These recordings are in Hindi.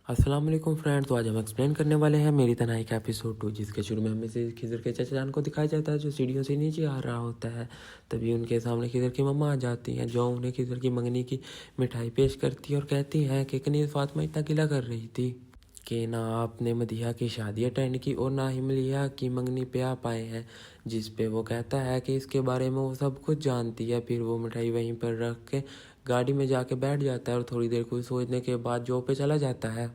अस्सलाम वालेकुम फ्रेंड। तो आज हम एक्सप्लेन करने वाले हैं मेरी तन्हाई का एपिसोड 2, जिसके शुरू में हमें से खिज़र के चाचा जान को दिखाया जाता है जो सीढ़ियों से नीचे आ रहा होता है। तभी उनके सामने खिज़र की मम्मा आ जाती हैं जो उन्हें खिज़र की मंगनी की मिठाई पेश करती है और कहती हैं कि कनीज़ फातिमा इतना गिला कर रही थी कि ना आपने मदीहा की शादी अटेंड की और ना ही मलिहा की मंगनी पे आ पाए हैं। जिस पे वो कहता है कि इसके बारे में वो सब कुछ जानती है। फिर वो मिठाई वहीं पर रख के गाड़ी में जाके बैठ जाता है और थोड़ी देर कुछ सोचने के बाद जॉब पे चला जाता है।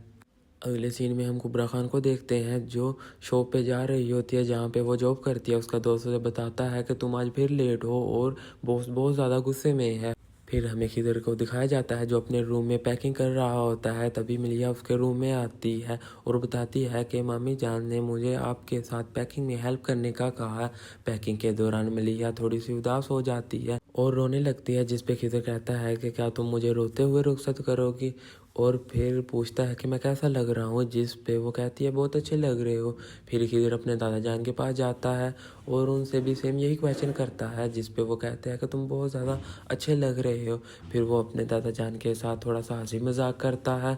अगले सीन में हम कुबरा खान को देखते हैं जो शॉप पे जा रही होती है जहाँ पे वो जॉब करती है। उसका दोस्त उसे बताता है कि तुम आज फिर लेट हो और बॉस बहुत ज़्यादा गुस्से में है। फिर हमें खिदर को दिखाया जाता है जो अपने रूम में पैकिंग कर रहा होता है। तभी मिलिया उसके रूम में आती है और बताती है कि मामी जान ने मुझे आपके साथ पैकिंग में हेल्प करने का कहा। पैकिंग के दौरान मिलिया थोड़ी सी उदास हो जाती है और रोने लगती है, जिस पे खिदर कहता है कि क्या तुम मुझे रोते हुए रुखसत करोगी, और फिर पूछता है कि मैं कैसा लग रहा हूँ, जिस पे वो कहती है बहुत अच्छे लग रहे हो। फिर खिदर अपने दादा जान के पास जाता है और उनसे भी सेम यही क्वेश्चन करता है, जिस पे वो कहते हैं कि तुम बहुत ज़्यादा अच्छे लग रहे हो। फिर वो अपने दादा जान के साथ थोड़ा सा हंसी मजाक करता है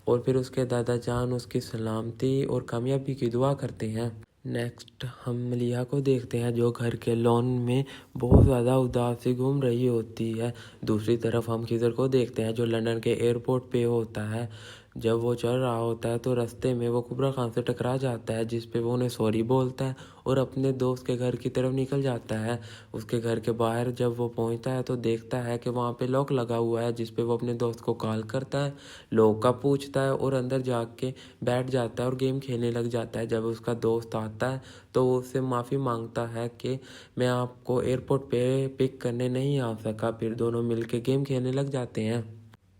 और फिर उसके दादा जान उसकी सलामती और कामयाबी की दुआ करते हैं। नेक्स्ट हम मलिहा को देखते हैं जो घर के लॉन में बहुत ज़्यादा उदास सी घूम रही होती है। दूसरी तरफ हम खिज़र को देखते हैं जो लंदन के एयरपोर्ट पे होता है। जब वो चल रहा होता है तो रास्ते में वो कुबरा खान से टकरा जाता है, जिस पे वो उन्हें सॉरी बोलता है और अपने दोस्त के घर की तरफ निकल जाता है। उसके घर के बाहर जब वो पहुंचता है तो देखता है कि वहाँ पे लॉक लगा हुआ है, जिस पे वो अपने दोस्त को कॉल करता है, लॉक का पूछता है और अंदर जाके बैठ जाता है और गेम खेलने लग जाता है। जब उसका दोस्त आता है तो वो उससे माफ़ी मांगता है कि मैं आपको एयरपोर्ट पे पिक करने नहीं आ सका। फिर दोनों मिलके गेम खेलने लग जाते हैं।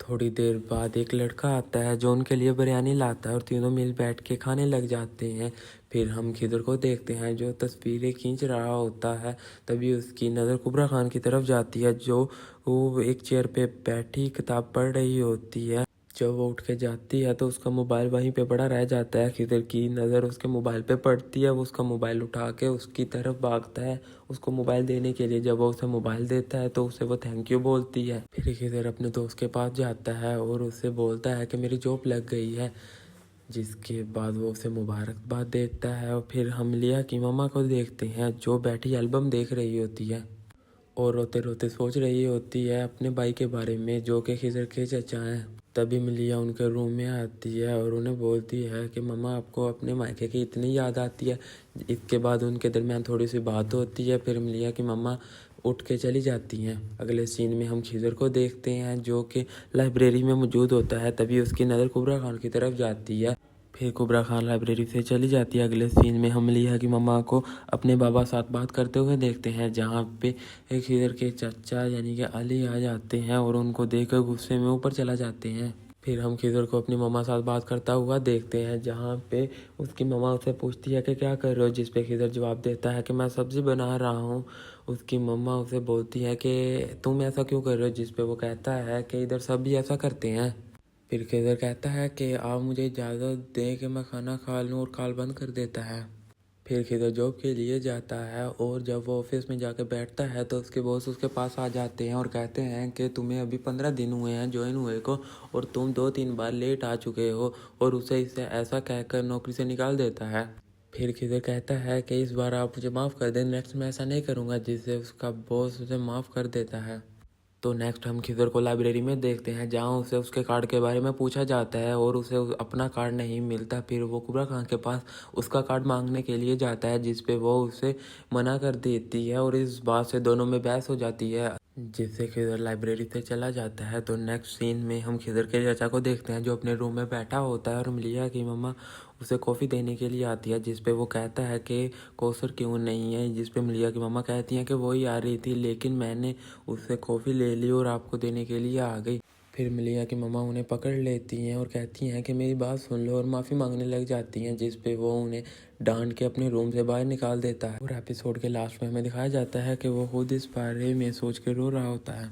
थोड़ी देर बाद एक लड़का आता है जो उनके लिए बिरयानी लाता है और तीनों मिल बैठ के खाने लग जाते हैं। फिर हम खिदर को देखते हैं जो तस्वीरें खींच रहा होता है। तभी उसकी नज़र कुबरा खान की तरफ जाती है जो वो एक चेयर पे बैठी किताब पढ़ रही होती है। जब वो उठ के जाती है तो उसका मोबाइल वहीं पे पड़ा रह जाता है। खिदर की नज़र उसके मोबाइल पे पड़ती है, वो उसका मोबाइल उठा के उसकी तरफ भागता है उसको मोबाइल देने के लिए। जब वो उसे मोबाइल देता है तो उसे वो थैंक यू बोलती है। फिर खिदर अपने दोस्त के पास जाता है और उससे बोलता है कि मेरी जॉब लग गई है, जिसके बाद वो उसे मुबारकबाद देता है। और फिर हम लिया की मम्मा को देखते हैं जो बैठी एल्बम देख रही होती है और रोते रोते सोच रही होती है अपने भाई के बारे में जो कि खिज़र के चचा हैं। तभी मिलिया उनके रूम में आती है और उन्हें बोलती है कि मम्मा आपको अपने मायके की इतनी याद आती है। इसके बाद उनके दरमियान थोड़ी सी बात होती है। फिर मिलिया की मम्मा उठ के चली जाती हैं। अगले सीन में हम खिज़र को देखते हैं जो कि लाइब्रेरी में मौजूद होता है। तभी उसकी नज़र कुबरा खान की तरफ जाती है। फिर कुबरा खान लाइब्रेरी से चली जाती है। अगले सीन में हम लिया की मम्मा को अपने बाबा साथ बात करते हुए देखते हैं, जहाँ पे खिदर के चाचा यानी कि अली आ जाते हैं और उनको देखकर गुस्से में ऊपर चला जाते हैं। फिर हम खिदर को अपनी मम्मा साथ बात करता हुआ देखते हैं, जहाँ पे उसकी मम्मा उससे पूछती है कि क्या कर रहे हो, जिस पे खिदर जवाब देता है कि मैं सब्ज़ी बना रहा हूँ। उसकी मम्मा उसे बोलती है कि तुम ऐसा क्यों कर रहे हो, जिस पे वो कहता है कि इधर सब भी ऐसा करते हैं। फिर खिदर कहता है कि आप मुझे इजाज़त दें कि मैं खाना खा लूँ, और कॉल बंद कर देता है। फिर खिदर जॉब के लिए जाता है और जब वो ऑफिस में जाकर बैठता है तो उसके बॉस उसके पास आ जाते हैं और कहते हैं कि तुम्हें अभी 15 दिन हुए हैं ज्वाइन हुए को और तुम 2-3 बार लेट आ चुके हो, और उसे इसे ऐसा कहकर नौकरी से निकाल देता है। फिर खिदर कहता है कि इस बार आप मुझे माफ़ कर दें, नेक्स्ट मैं ऐसा नहीं करूँगा, जिससे उसका बॉस उसे माफ़ कर देता है। तो नेक्स्ट हम खिदर को लाइब्रेरी में देखते हैं जहाँ उसे उसके कार्ड के बारे में पूछा जाता है और उसे अपना कार्ड नहीं मिलता। फिर वो कुबरा खान के पास उसका कार्ड मांगने के लिए जाता है, जिस पे वो उसे मना कर देती है और इस बात से दोनों में बहस हो जाती है, जिससे खिदर लाइब्रेरी से चला जाता है। तो नेक्स्ट सीन में हम खिदर के चाचा को देखते हैं जो अपने रूम में बैठा होता है और मिलिया की मम्मा उसे कॉफ़ी देने के लिए आती है, जिस पे वो कहता है कि कौसर क्यों नहीं है, जिस पे मिलिया की मम्मा कहती हैं कि वो ही आ रही थी लेकिन मैंने उससे कॉफ़ी ले ली और आपको देने के लिए आ गई। फिर मिलिया की मम्मा उन्हें पकड़ लेती हैं और कहती हैं कि मेरी बात सुन लो, और माफ़ी मांगने लग जाती हैं, जिस पे वो उन्हें डांट के अपने रूम से बाहर निकाल देता है। और एपिसोड के लास्ट में हमें दिखाया जाता है कि वो खुद इस बारे में सोच के रो रहा होता है।